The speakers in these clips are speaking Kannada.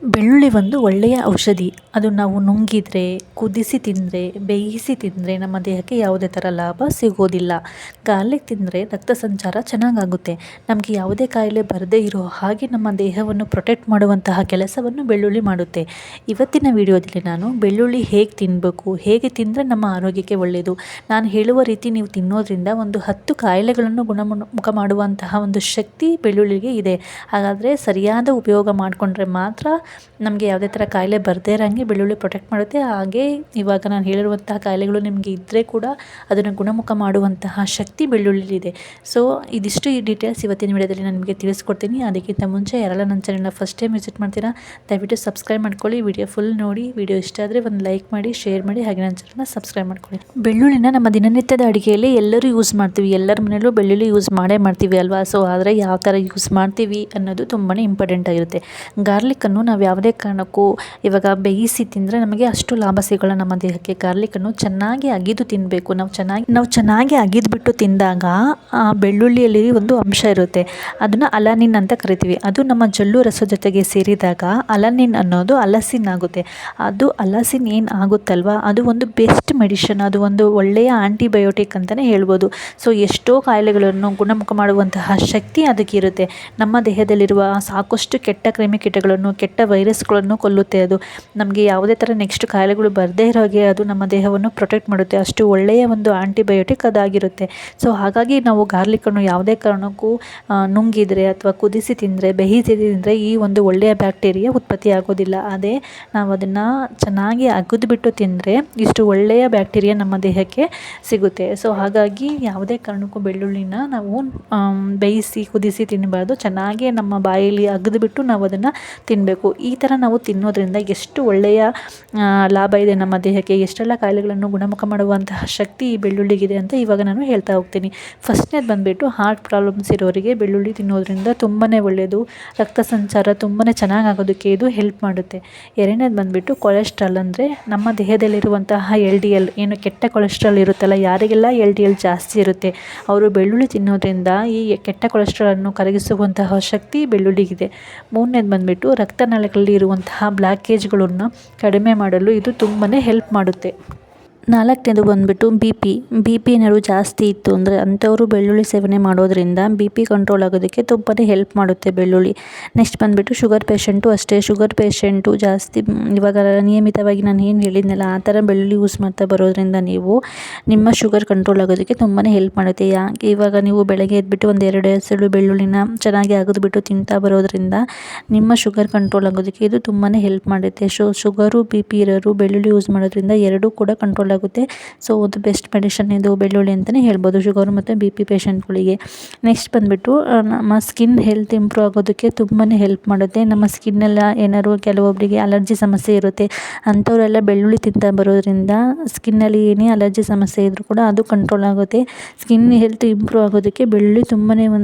ಬೆಳ್ಳುಳ್ಳಿ ಒಂದು ಒಳ್ಳೆಯ ಔಷಧಿ. ಅದು ನಾವು ನುಂಗಿದರೆ, ಕುದಿಸಿ ತಿಂದರೆ, ಬೇಯಿಸಿ ತಿಂದರೆ ನಮ್ಮ ದೇಹಕ್ಕೆ ಯಾವುದೇ ಥರ ಲಾಭ ಸಿಗೋದಿಲ್ಲ. ಗಾರ್ಲಿಕ್ ತಿಂದರೆ ರಕ್ತ ಸಂಚಾರ ಚೆನ್ನಾಗಾಗುತ್ತೆ. ನಮಗೆ ಯಾವುದೇ ಕಾಯಿಲೆ ಬರದೇ ಇರೋ ಹಾಗೆ ನಮ್ಮ ದೇಹವನ್ನು ಪ್ರೊಟೆಕ್ಟ್ ಮಾಡುವಂತಹ ಕೆಲಸವನ್ನು ಬೆಳ್ಳುಳ್ಳಿ ಮಾಡುತ್ತೆ. ಇವತ್ತಿನ ವಿಡಿಯೋದಲ್ಲಿ ನಾನು ಬೆಳ್ಳುಳ್ಳಿ ಹೇಗೆ ತಿನ್ನಬೇಕು, ಹೇಗೆ ತಿಂದರೆ ನಮ್ಮ ಆರೋಗ್ಯಕ್ಕೆ ಒಳ್ಳೆಯದು, ನಾನು ಹೇಳುವ ರೀತಿ ನೀವು ತಿನ್ನೋದ್ರಿಂದ ಒಂದು 10 ಕಾಯಿಲೆಗಳನ್ನು ಗುಣಮುಖ ಮಾಡುವಂತಹ ಒಂದು ಶಕ್ತಿ ಬೆಳ್ಳುಳ್ಳಿಗೆ ಇದೆ. ಹಾಗಾದರೆ ಸರಿಯಾದ ಉಪಯೋಗ ಮಾಡಿಕೊಂಡ್ರೆ ಮಾತ್ರ ನಮಗೆ ಯಾವುದೇ ಥರ ಕಾಯಿಲೆ ಬರದೇ ಇರೋಂಗೆ ಬೆಳ್ಳುಳ್ಳಿ ಪ್ರೊಟೆಕ್ಟ್ ಮಾಡುತ್ತೆ. ಹಾಗೆ ಇವಾಗ ನಾನು ಹೇಳಿರುವಂತಹ ಕಾಯಿಲೆಗಳು ನಿಮಗೆ ಇದ್ದರೆ ಕೂಡ ಅದನ್ನು ಗುಣಮುಖ ಮಾಡುವಂತಹ ಶಕ್ತಿ ಬೆಳ್ಳುಳ್ಳಿಲಿದೆ. ಸೊ ಇದಿಷ್ಟು ಈ ಡೀಟೇಲ್ಸ್ ಇವತ್ತಿನ ವಿಡಿಯೋದಲ್ಲಿ ನಾನು ನಿಮಗೆ ತಿಳಿಸ್ಕೊಡ್ತೀನಿ. ಅದಕ್ಕಿಂತ ಮುಂಚೆ ಯಾರೆಲ್ಲ ನನ್ನ ಚಾನೆಲ್ನ ಫಸ್ಟ್ ಟೈಮ್ ವಿಸಿಟ್ ಮಾಡ್ತೀರಾ ದಯವಿಟ್ಟು ಸಬ್ಸ್ಕ್ರೈಬ್ ಮಾಡ್ಕೊಳ್ಳಿ. ವಿಡಿಯೋ ಫುಲ್ ನೋಡಿ. ವಿಡಿಯೋ ಇಷ್ಟ ಆದರೆ ಒಂದು ಲೈಕ್ ಮಾಡಿ, ಶೇರ್ ಮಾಡಿ, ಹಾಗೆ ನನ್ನ ಚಾನೆಲ್ನ ಸಬ್ಸ್ಕ್ರೈಬ್ ಮಾಡ್ಕೊಳ್ಳಿ. ಬೆಳ್ಳುಳ್ಳಿನ ನಮ್ಮ ದಿನನಿತ್ಯದ ಅಡುಗೆಯಲ್ಲಿ ಎಲ್ಲರೂ ಯೂಸ್ ಮಾಡ್ತೀವಿ. ಎಲ್ಲರ ಮನೆಯಲ್ಲೂ ಬೆಳ್ಳುಳ್ಳಿ ಯೂಸ್ ಮಾಡ್ತೀವಿ ಅಲ್ವಾ. ಸೊ ಆದರೆ ಯಾವ ಥರ ಯೂಸ್ ಮಾಡ್ತೀವಿ ಅನ್ನೋದು ತುಂಬಾ ಇಂಪಾರ್ಟೆಂಟ್ ಆಗಿರುತ್ತೆ. ಗಾರ್ಲಿಕ್ಕನ್ನು ನಾವು ಯಾವುದೇ ಕಾರಣಕ್ಕೂ ಇವಾಗ ಬೇಯಿಸಿ ತಿಂದರೆ ನಮಗೆ ಅಷ್ಟು ಲಾಭ ಸಿಗೋಲ್ಲ ನಮ್ಮ ದೇಹಕ್ಕೆ. ಗಾರ್ಲಿಕ್ಕನ್ನು ಚೆನ್ನಾಗಿ ಅಗಿದು ತಿನ್ನಬೇಕು. ನಾವು ಚೆನ್ನಾಗಿ ಅಗಿದ್ಬಿಟ್ಟು ತಿಂದಾಗ ಆ ಬೆಳ್ಳುಳ್ಳಿಯಲ್ಲಿ ಒಂದು ಅಂಶ ಇರುತ್ತೆ, ಅದನ್ನು ಅಲಾನಿನ್ ಅಂತ ಕರಿತೀವಿ. ಅದು ನಮ್ಮ ಜೊಲ್ಲು ರಸ ಜೊತೆಗೆ ಸೇರಿದಾಗ ಅಲಾನಿನ್ ಅನ್ನೋದು ಅಲಸಿನ್ ಆಗುತ್ತೆ. ಅದು ಅಲಸಿನ್ ಏನು ಆಗುತ್ತಲ್ವ, ಅದು ಒಂದು ಬೆಸ್ಟ್ ಮೆಡಿಷನ್, ಅದು ಒಂದು ಒಳ್ಳೆಯ ಆಂಟಿಬಯೋಟಿಕ್ ಅಂತಲೇ ಹೇಳ್ಬೋದು. ಸೊ ಎಷ್ಟೋ ಕಾಯಿಲೆಗಳನ್ನು ಗುಣಮುಖ ಮಾಡುವಂತಹ ಶಕ್ತಿ ಅದಕ್ಕಿರುತ್ತೆ. ನಮ್ಮ ದೇಹದಲ್ಲಿರುವ ಸಾಕಷ್ಟು ಕೆಟ್ಟ ಕ್ರಿಮಿಕೀಟಗಳನ್ನು, ಕೆಟ್ಟ ವೈರಸ್ಗಳನ್ನು ಕೊಲ್ಲುತ್ತೆ. ಅದು ನಮಗೆ ಯಾವುದೇ ಥರ ನೆಕ್ಸ್ಟ್ ಕಾಯಿಲೆಗಳು ಬರದೇ ಇರೋ ಹಾಗೆ ಅದು ನಮ್ಮ ದೇಹವನ್ನು ಪ್ರೊಟೆಕ್ಟ್ ಮಾಡುತ್ತೆ. ಅಷ್ಟು ಒಳ್ಳೆಯ ಒಂದು ಆಂಟಿಬಯೋಟಿಕ್ ಅದಾಗಿರುತ್ತೆ. ಸೊ ಹಾಗಾಗಿ ನಾವು ಗಾರ್ಲಿಕ್ಕನ್ನು ಯಾವುದೇ ಕಾರಣಕ್ಕೂ ನುಂಗಿದರೆ ಅಥವಾ ಕುದಿಸಿ ತಿಂದರೆ, ಬೇಯಿಸಿ ತಿಂದರೆ ಈ ಒಂದು ಒಳ್ಳೆಯ ಬ್ಯಾಕ್ಟೀರಿಯಾ ಉತ್ಪತ್ತಿ ಆಗೋದಿಲ್ಲ. ಅದೇ ನಾವು ಅದನ್ನು ಚೆನ್ನಾಗಿ ಅಗಿದ್ಬಿಟ್ಟು ತಿಂದರೆ ಇಷ್ಟು ಒಳ್ಳೆಯ ಬ್ಯಾಕ್ಟೀರಿಯಾ ನಮ್ಮ ದೇಹಕ್ಕೆ ಸಿಗುತ್ತೆ. ಸೊ ಹಾಗಾಗಿ ಯಾವುದೇ ಕಾರಣಕ್ಕೂ ಬೆಳ್ಳುಳ್ಳಿನ ನಾವು ಬೇಯಿಸಿ ಕುದಿಸಿ ತಿನ್ನಬಾರ್ದು. ಚೆನ್ನಾಗಿ ನಮ್ಮ ಬಾಯಲ್ಲಿ ಅಗಿದ್ಬಿಟ್ಟು ನಾವು ಅದನ್ನು ತಿನ್ನಬೇಕು. ಈ ಥರ ನಾವು ತಿನ್ನೋದ್ರಿಂದ ಎಷ್ಟು ಒಳ್ಳೆಯ ಲಾಭ ಇದೆ ನಮ್ಮ ದೇಹಕ್ಕೆ, ಎಷ್ಟೆಲ್ಲ ಕಾಯಿಲೆಗಳನ್ನು ಗುಣಮುಖ ಮಾಡುವಂತಹ ಶಕ್ತಿ ಈ ಬೆಳ್ಳುಳ್ಳಿಗಿದೆ ಅಂತ ಇವಾಗ ನಾನು ಹೇಳ್ತಾ ಹೋಗ್ತೀನಿ. ಫಸ್ಟ್ನೇದು ಬಂದುಬಿಟ್ಟು ಹಾರ್ಟ್ ಪ್ರಾಬ್ಲಮ್ಸ್ ಇರೋರಿಗೆ ಬೆಳ್ಳುಳ್ಳಿ ತಿನ್ನೋದ್ರಿಂದ ತುಂಬಾ ಒಳ್ಳೆಯದು. ರಕ್ತ ಸಂಚಾರ ತುಂಬಾ ಚೆನ್ನಾಗಾಗೋದಕ್ಕೆ ಇದು ಹೆಲ್ಪ್ ಮಾಡುತ್ತೆ. ಎರಡನೇದು ಬಂದುಬಿಟ್ಟು ಕೊಲೆಸ್ಟ್ರಾಲ್, ಅಂದರೆ ನಮ್ಮ ದೇಹದಲ್ಲಿರುವಂತಹ LDL ಏನು ಕೆಟ್ಟ ಕೊಲೆಸ್ಟ್ರಾಲ್ ಇರುತ್ತಲ್ಲ, ಯಾರಿಗೆಲ್ಲ LDL ಜಾಸ್ತಿ ಇರುತ್ತೆ ಅವರು ಬೆಳ್ಳುಳ್ಳಿ ತಿನ್ನೋದ್ರಿಂದ ಈ ಕೆಟ್ಟ ಕೊಲೆಸ್ಟ್ರಾಲನ್ನು ಕರಗಿಸುವಂತಹ ಶಕ್ತಿ ಬೆಳ್ಳುಳ್ಳಿಗಿದೆ. ಮೂರನೇದು ಬಂದುಬಿಟ್ಟು ರಕ್ತನಾಳಗಳಲ್ಲಿ ಇರುವಂತಹ ಬ್ಲಾಕೇಜ್ಗಳನ್ನು ಕಡಿಮೆ ಮಾಡಲು ಇದು ತುಂಬಾ ಹೆಲ್ಪ್ ಮಾಡುತ್ತೆ. ನಾಲ್ಕನೇದು ಬಂದುಬಿಟ್ಟು ಬಿ ಪಿ ಏನಾದ್ರು ಜಾಸ್ತಿ ಇತ್ತು ಅಂದರೆ ಅಂಥವರು ಬೆಳ್ಳುಳ್ಳಿ ಸೇವನೆ ಮಾಡೋದ್ರಿಂದ BP ಕಂಟ್ರೋಲ್ ಆಗೋದಕ್ಕೆ ತುಂಬಾ ಹೆಲ್ಪ್ ಮಾಡುತ್ತೆ ಬೆಳ್ಳುಳ್ಳಿ. ನೆಕ್ಸ್ಟ್ ಬಂದುಬಿಟ್ಟು ಶುಗರ್ ಪೇಷಂಟು ಅಷ್ಟೇ. ಶುಗರ್ ಪೇಷಂಟು ಜಾಸ್ತಿ ಇವಾಗ ನಿಯಮಿತವಾಗಿ ನಾನು ಏನು ಹೇಳಿದ್ನಲ್ಲ ಆ ಥರ ಬೆಳ್ಳುಳ್ಳಿ ಯೂಸ್ ಮಾಡ್ತಾ ಬರೋದ್ರಿಂದ ನೀವು ನಿಮ್ಮ ಶುಗರ್ ಕಂಟ್ರೋಲ್ ಆಗೋದಕ್ಕೆ ತುಂಬಾ ಹೆಲ್ಪ್ ಮಾಡುತ್ತೆ. ಯಾಕೆ ಇವಾಗ ನೀವು ಬೆಳಗ್ಗೆ ಎದ್ಬಿಟ್ಟು ಒಂದು 2 ಎಸಳು ಬೆಳ್ಳುಳ್ಳಿನ ಚೆನ್ನಾಗಿ ಅಗೆದ್ಬಿಟ್ಟು ತಿಂತಾ ಬರೋದ್ರಿಂದ ನಿಮ್ಮ ಶುಗರ್ ಕಂಟ್ರೋಲ್ ಆಗೋದಕ್ಕೆ ಇದು ತುಂಬಾ ಹೆಲ್ಪ್ ಮಾಡುತ್ತೆ. ಶುಗರು BP ಇರೋರು ಬೆಳ್ಳುಳ್ಳಿ ಯೂಸ್ ಮಾಡೋದ್ರಿಂದ ಎರಡೂ ಕೂಡ ಕಂಟ್ರೋಲ್ ಆಗುತ್ತೆ. ಸೊ ಒಂದು ಬೆಸ್ಟ್ ಮೆಡಿಷನ್ ಇದು ಬೆಳ್ಳುಳ್ಳಿ ಅಂತಲೇ ಹೇಳ್ಬೋದು ಶುಗರ್ ಮತ್ತು BP ಪೇಷಂಟ್ಗಳಿಗೆ. ನೆಕ್ಸ್ಟ್ ಬಂದುಬಿಟ್ಟು ನಮ್ಮ ಸ್ಕಿನ್ ಹೆಲ್ತ್ ಇಂಪ್ರೂವ್ ಆಗೋದಕ್ಕೆ ತುಂಬಾ ಹೆಲ್ಪ್ ಮಾಡುತ್ತೆ. ನಮ್ಮ ಸ್ಕಿನ್ನೆಲ್ಲ ಏನಾದ್ರು ಕೆಲವೊಬ್ಬರಿಗೆ ಅಲರ್ಜಿ ಸಮಸ್ಯೆ ಇರುತ್ತೆ, ಅಂಥವರೆಲ್ಲ ಬೆಳ್ಳುಳ್ಳಿ ತಿಂತಾ ಬರೋದ್ರಿಂದ ಸ್ಕಿನ್ನಲ್ಲಿ ಏನೇ ಅಲರ್ಜಿ ಸಮಸ್ಯೆ ಇದ್ದರೂ ಕೂಡ ಅದು ಕಂಟ್ರೋಲ್ ಆಗುತ್ತೆ. ಸ್ಕಿನ್ ಹೆಲ್ತ್ ಇಂಪ್ರೂವ್ ಆಗೋದಕ್ಕೆ ಬೆಳ್ಳುಳ್ಳಿ ತುಂಬಾ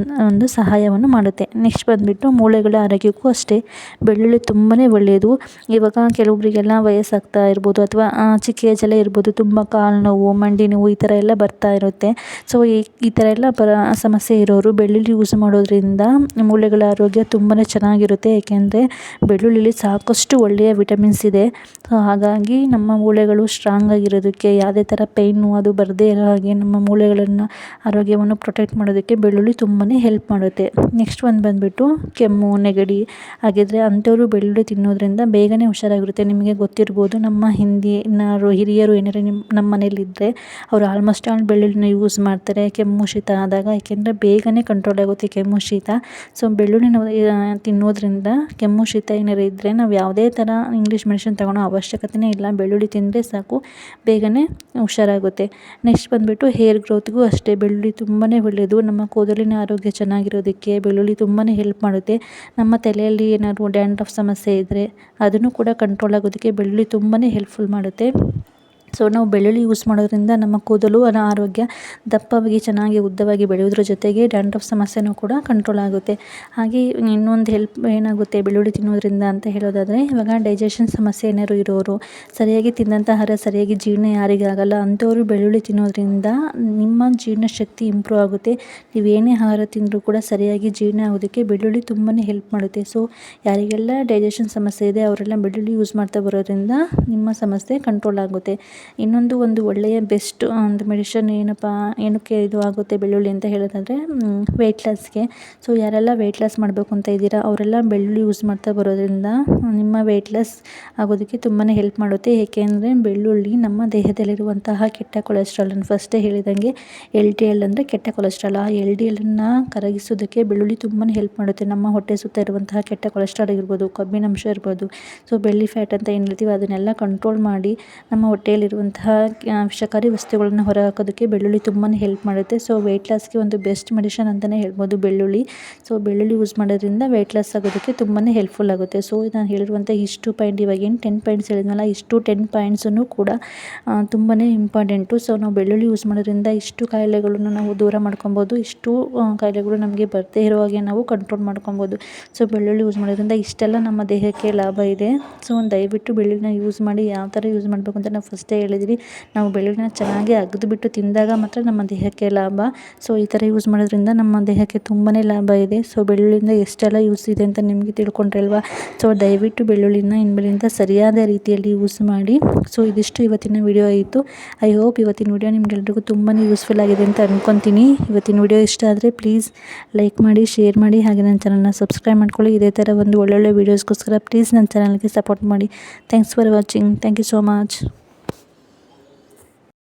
ಒಂದು ಸಹಾಯವನ್ನು ಮಾಡುತ್ತೆ. ನೆಕ್ಸ್ಟ್ ಬಂದುಬಿಟ್ಟು ಮೂಳೆಗಳ ಆರೋಗ್ಯಕ್ಕೂ ಅಷ್ಟೇ ಬೆಳ್ಳುಳ್ಳಿ ತುಂಬಾ ಒಳ್ಳೆಯದು. ಇವಾಗ ಕೆಲವೊಬ್ಬರಿಗೆಲ್ಲ ವಯಸ್ಸಾಗ್ತಾ ಇರ್ಬೋದು ಅಥವಾ ಚಿಕ್ಕ ಏಜಲ್ಲೇ ಇರ್ಬೋದು, ತುಂಬ ಕಾಲು ನೋವು, ಮಂಡಿ ನೋವು ಈ ಥರ ಎಲ್ಲ ಬರ್ತಾ ಇರುತ್ತೆ. ಸೊ ಈ ಥರ ಎಲ್ಲ ಸಮಸ್ಯೆ ಇರೋರು ಬೆಳ್ಳುಳ್ಳಿ ಯೂಸ್ ಮಾಡೋದ್ರಿಂದ ಮೂಳೆಗಳ ಆರೋಗ್ಯ ತುಂಬಾ ಚೆನ್ನಾಗಿರುತ್ತೆ. ಏಕೆಂದರೆ ಬೆಳ್ಳುಳ್ಳಿಲಿ ಸಾಕಷ್ಟು ಒಳ್ಳೆಯ ವಿಟಮಿನ್ಸ್ ಇದೆ. ಸೊ ಹಾಗಾಗಿ ನಮ್ಮ ಮೂಳೆಗಳು ಸ್ಟ್ರಾಂಗ್ ಆಗಿರೋದಕ್ಕೆ, ಯಾವುದೇ ಥರ ಪೇಯ್ನು ಅದು ಬರದೇ ಇರೋ ಹಾಗೆ ನಮ್ಮ ಮೂಳೆಗಳನ್ನು ಆರೋಗ್ಯವನ್ನು ಪ್ರೊಟೆಕ್ಟ್ ಮಾಡೋದಕ್ಕೆ ಬೆಳ್ಳುಳ್ಳಿ ತುಂಬಾ ಹೆಲ್ಪ್ ಮಾಡುತ್ತೆ. ನೆಕ್ಸ್ಟ್ ಒಂದು ಬಂದುಬಿಟ್ಟು ಕೆಮ್ಮು, ನೆಗಡಿ ಆಗಿದ್ದರೆ ಅಂಥವರು ಬೆಳ್ಳುಳ್ಳಿ ತಿನ್ನೋದ್ರಿಂದ ಬೇಗನೆ ಹುಷಾರಾಗಿರುತ್ತೆ. ನಿಮಗೆ ಗೊತ್ತಿರ್ಬೋದು, ನಮ್ಮ ಹಿರಿಯರು ಏನಾರು ನಮ್ಮ ಮನೇಲಿದ್ದರೆ ಅವರು ಆಲ್ಮೋಸ್ಟ್ ಬೆಳ್ಳುಳ್ಳಿನ ಯೂಸ್ ಮಾಡ್ತಾರೆ ಕೆಮ್ಮು ಶೀತ ಆದಾಗ. ಏಕೆಂದರೆ ಬೇಗನೆ ಕಂಟ್ರೋಲ್ ಆಗುತ್ತೆ ಕೆಮ್ಮು ಶೀತ. ಸೊ ಬೆಳ್ಳುಳ್ಳಿನ ತಿನ್ನೋದ್ರಿಂದ ಕೆಮ್ಮು ಶೀತ ಏನಾರು ಇದ್ದರೆ ನಾವು ಯಾವುದೇ ಥರ ಇಂಗ್ಲೀಷ್ ಮೆಡಿಸಿನ್ ತಗೊಳ್ಳೋ ಅವಶ್ಯಕತೆಯೇ ಇಲ್ಲ. ಬೆಳ್ಳುಳ್ಳಿ ತಿಂದರೆ ಸಾಕು, ಬೇಗನೆ ಹುಷಾರಾಗುತ್ತೆ. ನೆಕ್ಸ್ಟ್ ಬಂದುಬಿಟ್ಟು ಹೇರ್ ಗ್ರೋತ್ಗೂ ಅಷ್ಟೇ ಬೆಳ್ಳುಳ್ಳಿ ತುಂಬಾ ಒಳ್ಳೆಯದು. ನಮ್ಮ ಕೂದಲಿನ ಆರೋಗ್ಯ ಚೆನ್ನಾಗಿರೋದಕ್ಕೆ ಬೆಳ್ಳುಳ್ಳಿ ತುಂಬಾ ಹೆಲ್ಪ್ ಮಾಡುತ್ತೆ. ನಮ್ಮ ತಲೆಯಲ್ಲಿ ಏನಾದ್ರು ಡ್ಯಾಂಡ್ರಫ್ ಸಮಸ್ಯೆ ಇದ್ದರೆ ಅದನ್ನು ಕೂಡ ಕಂಟ್ರೋಲ್ ಆಗೋದಕ್ಕೆ ಬೆಳ್ಳುಳ್ಳಿ ತುಂಬಾ ಹೆಲ್ಪ್ಫುಲ್ ಮಾಡುತ್ತೆ. ಸೊ ನಾವು ಬೆಳ್ಳುಳ್ಳಿ ಯೂಸ್ ಮಾಡೋದ್ರಿಂದ ನಮ್ಮ ಕೂದಲು ಆರೋಗ್ಯ ದಪ್ಪವಾಗಿ ಚೆನ್ನಾಗಿ ಉದ್ದವಾಗಿ ಬೆಳೆಯೋದ್ರ ಜೊತೆಗೆ ಡ್ಯಾಂಡ್ರಫ್ ಸಮಸ್ಯೆನೂ ಕೂಡ ಕಂಟ್ರೋಲ್ ಆಗುತ್ತೆ. ಹಾಗೆ ಇನ್ನೊಂದು ಹೆಲ್ಪ್ ಏನಾಗುತ್ತೆ ಬೆಳ್ಳುಳ್ಳಿ ತಿನ್ನೋದ್ರಿಂದ ಅಂತ ಹೇಳೋದಾದರೆ, ಇವಾಗ ಡೈಜೆಷನ್ ಸಮಸ್ಯೆ ಏನಾದ್ರು ಇರೋರು, ಸರಿಯಾಗಿ ತಿಂದಂಥ ಆಹಾರ ಸರಿಯಾಗಿ ಜೀರ್ಣ ಯಾರಿಗೆ ಆಗಲ್ಲ ಅಂಥವರು ಬೆಳ್ಳುಳ್ಳಿ ತಿನ್ನೋದ್ರಿಂದ ನಿಮ್ಮ ಜೀರ್ಣಶಕ್ತಿ ಇಂಪ್ರೂವ್ ಆಗುತ್ತೆ. ನೀವೇನೇ ಆಹಾರ ತಿಂದರೂ ಕೂಡ ಸರಿಯಾಗಿ ಜೀರ್ಣ ಆಗೋದಕ್ಕೆ ಬೆಳ್ಳುಳ್ಳಿ ತುಂಬಾ ಹೆಲ್ಪ್ ಮಾಡುತ್ತೆ. ಸೊ ಯಾರಿಗೆಲ್ಲ ಡೈಜೆಷನ್ ಸಮಸ್ಯೆ ಇದೆ ಅವರೆಲ್ಲ ಬೆಳ್ಳುಳ್ಳಿ ಯೂಸ್ ಮಾಡ್ತಾ ಬರೋದ್ರಿಂದ ನಿಮ್ಮ ಸಮಸ್ಯೆ ಕಂಟ್ರೋಲ್ ಆಗುತ್ತೆ. ಇನ್ನೊಂದು ಒಂದು ಒಳ್ಳೆಯ ಬೆಸ್ಟ್ ಒಂದು ಮೆಡಿಷನ್ ಏನಕ್ಕೆ ಇದು ಆಗುತ್ತೆ ಬೆಳ್ಳುಳ್ಳಿ ಅಂತ ಹೇಳೋದಾದರೆ, ವೆಯ್ಟ್ ಲಾಸ್ಗೆ. ಸೊ ಯಾರೆಲ್ಲ ವೆಯ್ಟ್ ಲಾಸ್ ಮಾಡಬೇಕು ಅಂತ ಇದ್ದೀರಾ ಅವರೆಲ್ಲ ಬೆಳ್ಳುಳ್ಳಿ ಯೂಸ್ ಮಾಡ್ತಾ ಬರೋದ್ರಿಂದ ನಿಮ್ಮ ವೆಯ್ಟ್ ಲಾಸ್ ಆಗೋದಕ್ಕೆ ತುಂಬಾ ಹೆಲ್ಪ್ ಮಾಡುತ್ತೆ. ಏಕೆಂದರೆ ಬೆಳ್ಳುಳ್ಳಿ ನಮ್ಮ ದೇಹದಲ್ಲಿರುವಂತಹ ಕೆಟ್ಟ ಕೊಲೆಸ್ಟ್ರಾಲನ್ನು ಫಸ್ಟೇ ಹೇಳಿದಂಗೆ LDL ಅಂದರೆ ಕೆಟ್ಟ ಕೊಲೆಸ್ಟ್ರಾಲ್, ಆ LDLನ್ನು ಕರಗಿಸೋದಕ್ಕೆ ಬೆಳ್ಳುಳ್ಳಿ ತುಂಬಾ ಹೆಲ್ಪ್ ಮಾಡುತ್ತೆ. ನಮ್ಮ ಹೊಟ್ಟೆ ಸುತ್ತ ಇರುವಂತಹ ಕೆಟ್ಟ ಕೊಲೆಸ್ಟ್ರಾಲ್ ಇರ್ಬೋದು, ಕೊಬ್ಬಿನಂಶ ಇರ್ಬೋದು, ಸೊ ಬೆಲ್ಲಿ ಫ್ಯಾಟ್ ಅಂತ ಏನು ಹೇಳ್ತೀವಿ ಅದನ್ನೆಲ್ಲ ಕಂಟ್ರೋಲ್ ಮಾಡಿ ನಮ್ಮ ಹೊಟ್ಟೆಯಲ್ಲಿರುವಂತಹ ವಿಷಕಾರಿ ವಸ್ತುಗಳನ್ನು ಹೊರಹಾಕೋದಕ್ಕೆ ಬೆಳ್ಳುಳ್ಳಿ ತುಂಬಾ ಹೆಲ್ಪ್ ಮಾಡುತ್ತೆ. ಸೊ ವೆಯ್ಟ್ ಲಾಸ್ಗೆ ಒಂದು ಬೆಸ್ಟ್ ಮೆಡಿಷನ್ ಅಂತಲೇ ಹೇಳ್ಬೋದು ಬೆಳ್ಳುಳ್ಳಿ. ಸೊ ಬೆಳ್ಳುಳ್ಳಿ ಯೂಸ್ ಮಾಡೋದ್ರಿಂದ ವೆಯ್ಟ್ ಲಾಸ್ ಆಗೋದಕ್ಕೆ ತುಂಬಾ ಹೆಲ್ಪ್ಫುಲ್ ಆಗುತ್ತೆ. ಸೊ ನಾನು ಹೇಳಿರುವಂಥ ಇಷ್ಟು ಪಾಯಿಂಟ್, ಇವಾಗೇನು 10 ಪಾಯಿಂಟ್ಸ್ ಹೇಳಿದ್ನಲ್ಲ, ಇಷ್ಟು 10 ಪಾಯಿಂಟ್ಸನ್ನು ಕೂಡ ತುಂಬಾ ಇಂಪಾರ್ಟೆಂಟು. ಸೊ ನಾವು ಬೆಳ್ಳುಳ್ಳಿ ಯೂಸ್ ಮಾಡೋದ್ರಿಂದ ಇಷ್ಟು ಕಾಯಿಲೆಗಳನ್ನು ನಾವು ದೂರ ಮಾಡ್ಕೊಬೋದು, ಇಷ್ಟು ಕಾಯಿಲೆಗಳು ನಮಗೆ ಬರದೇ ಇರೋ ಹಾಗೆ ನಾವು ಕಂಟ್ರೋಲ್ ಮಾಡ್ಕೊಬೋದು. ಸೊ ಬೆಳ್ಳುಳ್ಳಿ ಯೂಸ್ ಮಾಡೋದ್ರಿಂದ ಇಷ್ಟೆಲ್ಲ ನಮ್ಮ ದೇಹಕ್ಕೆ ಲಾಭ ಇದೆ. ಸೊ ದಯವಿಟ್ಟು ಬೆಳ್ಳುಳ್ಳಿನ ಯೂಸ್ ಮಾಡಿ. ಯಾವ ಥರ ಯೂಸ್ ಮಾಡಬೇಕು ಅಂತ ನಾವು ಫಸ್ಟೇ ಹೇಳಿದ್ವಿ. ನಾವು ಬೆಳ್ಳುಳ್ಳಿನ ಚೆನ್ನಾಗಿ ಅಗೆದುಬಿಟ್ಟು ತಿಂದಾಗ ಮಾತ್ರ ನಮ್ಮ ದೇಹಕ್ಕೆ ಲಾಭ. ಸೊ ಈ ಥರ ಯೂಸ್ ಮಾಡೋದ್ರಿಂದ ನಮ್ಮ ದೇಹಕ್ಕೆ ತುಂಬಾ ಲಾಭ ಇದೆ. ಸೊ ಬೆಳ್ಳುಳ್ಳಿಯಿಂದ ಎಷ್ಟೆಲ್ಲ ಯೂಸ್ ಇದೆ ಅಂತ ನಿಮಗೆ ತಿಳ್ಕೊಂಡ್ರಲ್ವಾ. ಸೊ ದಯವಿಟ್ಟು ಬೆಳ್ಳುಳ್ಳಿನ ಇನ್ಮೇಲಿಂದ ಸರಿಯಾದ ರೀತಿಯಲ್ಲಿ ಯೂಸ್ ಮಾಡಿ. ಸೊ ಇದಿಷ್ಟು ಇವತ್ತಿನ ವಿಡಿಯೋ ಆಯಿತು. ಐ ಹೋಪ್ ಇವತ್ತಿನ ವಿಡಿಯೋ ನಿಮ್ಗೆಲ್ರಿಗೂ ತುಂಬಾ ಯೂಸ್ಫುಲ್ ಆಗಿದೆ ಅಂತ ಅಂದ್ಕೊತೀನಿ. ಇವತ್ತಿನ ವಿಡಿಯೋ ಇಷ್ಟ ಆದರೆ ಪ್ಲೀಸ್ ಲೈಕ್ ಮಾಡಿ, ಶೇರ್ ಮಾಡಿ, ಹಾಗೆ ನನ್ನ ಚಾನಲ್ನ ಸಬ್ಸ್ಕ್ರೈಬ್ ಮಾಡ್ಕೊಳ್ಳಿ. ಇದೇ ಥರ ಒಂದು ಒಳ್ಳೊಳ್ಳೆ ವೀಡಿಯೋಸ್ಗೋಸ್ಕರ ಪ್ಲೀಸ್ ನನ್ನ ಚಾನಲ್ಗೆ ಸಪೋರ್ಟ್ ಮಾಡಿ. Thanks for watching. Thank you so much.